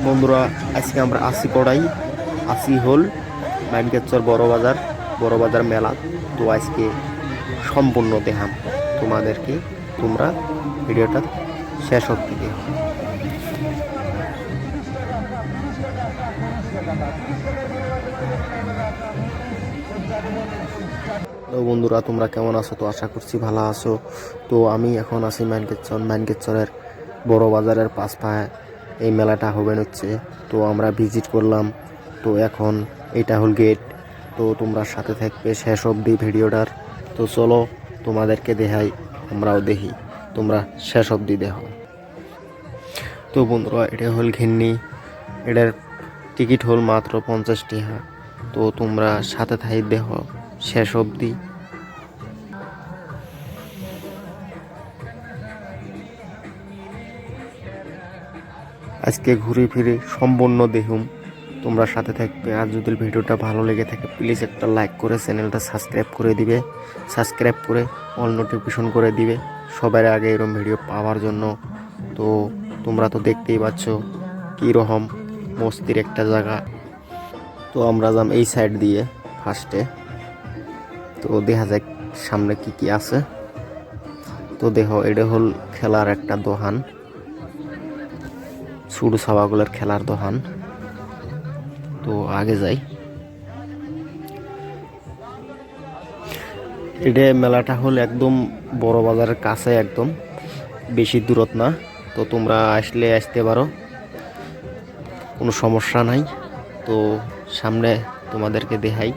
বন্ধুরা আজকে আমরা আসি পড়াই আসি হল মাইনকেশ্বর বড় বাজার মেলা। তো আজকে সম্পূর্ণ দেখাম তোমাদেরকে, তোমরা ভিডিওটা শেষ অবধি দেখো। তো বন্ধুরা তোমরা কেমন আছো? তো আশা করছি ভালো আছো। তো আমি এখন আছি মাইনকেশ্বরের বড় বাজারের পাশে এই মেলাটা হবে হচ্ছে। তো আমরা ভিজিট করলাম। তো এখন এটা হল গেট। তো তোমরা সাথে থাকবে শেষ অবধি ভিডিওটার। তো চলো তোমাদেরকে দেখাই, আমরাও দেখি, তোমরা শেষ অবধি দেখো। তো বন্ধুরা এটা হল ঘিন্নি, এটার টিকিট হল মাত্র 50 টাকা। তো তোমরা সাথে থাই দেখো শেষ অবধি। আজকে ঘুরে ফিরে সম্পূর্ণ দেখুম, তোমরা সাথে থাকবে। আর যদি ভিডিওটা ভালো লেগে থাকে প্লিজ একটা লাইক করে চ্যানেলটা সাবস্ক্রাইব করে দিবে, সাবস্ক্রাইব করে অল নোটিফিকেশন করে দিবে সবার আগে এরকম ভিডিও পাওয়ার জন্য। তো তোমরা তো দেখতেই পাচ্ছ কীরকম মস্তির একটা জায়গা। তো আমরা যাম এই সাইড দিয়ে ফার্স্টে। তো দেখা যাক সামনে কি কি আছে। তো দেখো এটা হল খেলার একটা দোকান, ছোট ছাওয়াগুলোর খেলার দোকান। তো আগে যাই। এটা মেলাটা হল একদম বড় বাজারের কাছে, একদম বেশি দূরত না। তো তোমরা আসতে পারো, কোনো সমস্যা নাই। তো সামনে তোমাদেরকে দেখাই,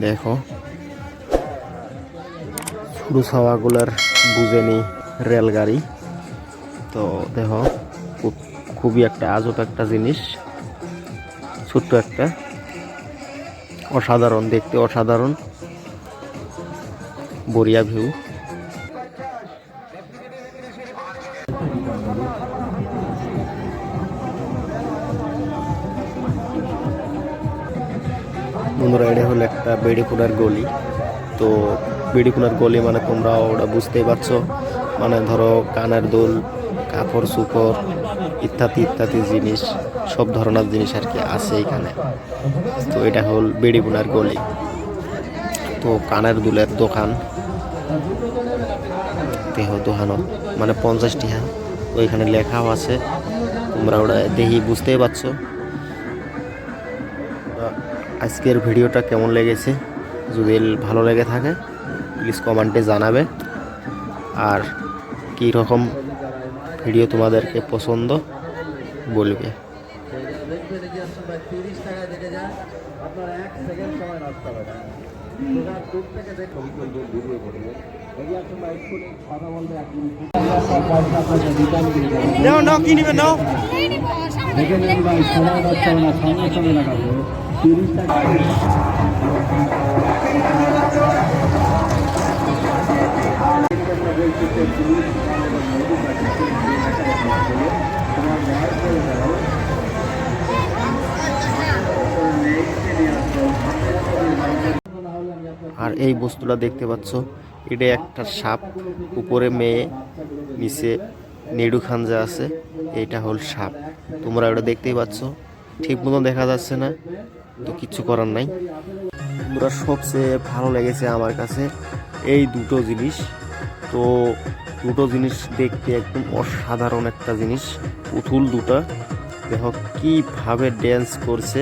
দেখো ছোট ছাওয়াগুলার বুঝেনি রেলগাড়ি। তো দেখো খুবই একটা আজব একটা জিনিস, ছোট্ট একটা, অসাধারণ দেখতে, অসাধারণ বড়িয়া ভিউ। বন্ধুরা এটা হলো একটা বেড়িপুরার গলি। তো বেড়িপুরার গলি মানে তোমরা ওটা বুঝতেই পারছো, মানে ধরো কানের দুল, কাপড় চুপড় ইত্যাদি ইত্যাদি জিনিস, সব ধরনের জিনিস আর কি আছে এখানে। তো এটা হল বেড়িপুরার গলি। তো কানের দুলের দোকান, দেহ দোকানত মানে 50 টাকা। তো এখানে লেখাও আছে, তোমরা ওটা দেখি বুঝতেই পারছো। আজকের ভিডিওটা কেমন লেগেছে, যদি ভালো লেগে থাকে প্লিজ কমেন্টে জানাবে। আর কী রকম ভিডিও তোমাদেরকে পছন্দ বলবে। নাও কি নিবে নাও। আর এই বস্তুটা দেখতে পাচ্ছ, এটা একটা সাপ, উপরে মেয়ে নিচে নেড়ু খাঞ্জা আছে, এইটা হল সাপ। তোমরা ওটা দেখতেই পাচ্ছ, ঠিক মতো দেখা যাচ্ছে না, তো কিচ্ছু করার নাই। তোমরা সবচেয়ে ভালো লেগেছে আমার কাছে এই দুটো জিনিস। তো দুটো জিনিস দেখতে একদম অসাধারণ একটা জিনিস। পুতুল দুটো দেখো কিভাবে ড্যান্স করছে,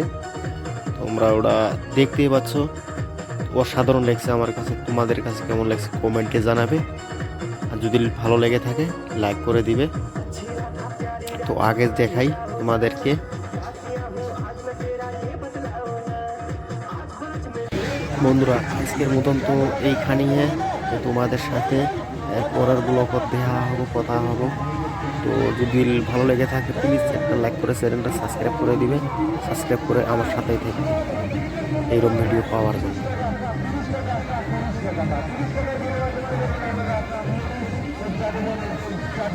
তোমরা ওটা দেখতেই পাচ্ছ, অসাধারণ লাগছে আমার কাছে। তোমাদের কাছে কেমন লাগছে কমেন্টে জানাবে। আর যদি ভালো লেগে থাকে লাইক করে দিবে। তো আগে দেখাই তোমাদেরকে, বন্ধুরা আজকের মতন তো এইখানেই। তো তোমাদের সাথে পরের ব্লগত দেখা হবো, কথা হবো। তো যদি ভালো লেগে থাকে প্লিজ একটা লাইক করে চ্যানেলটা সাবস্ক্রাইব করে দিবে, সাবস্ক্রাইব করে আমার সাথেই থাকবে এইরকম ভিডিও পাওয়ার জন্য।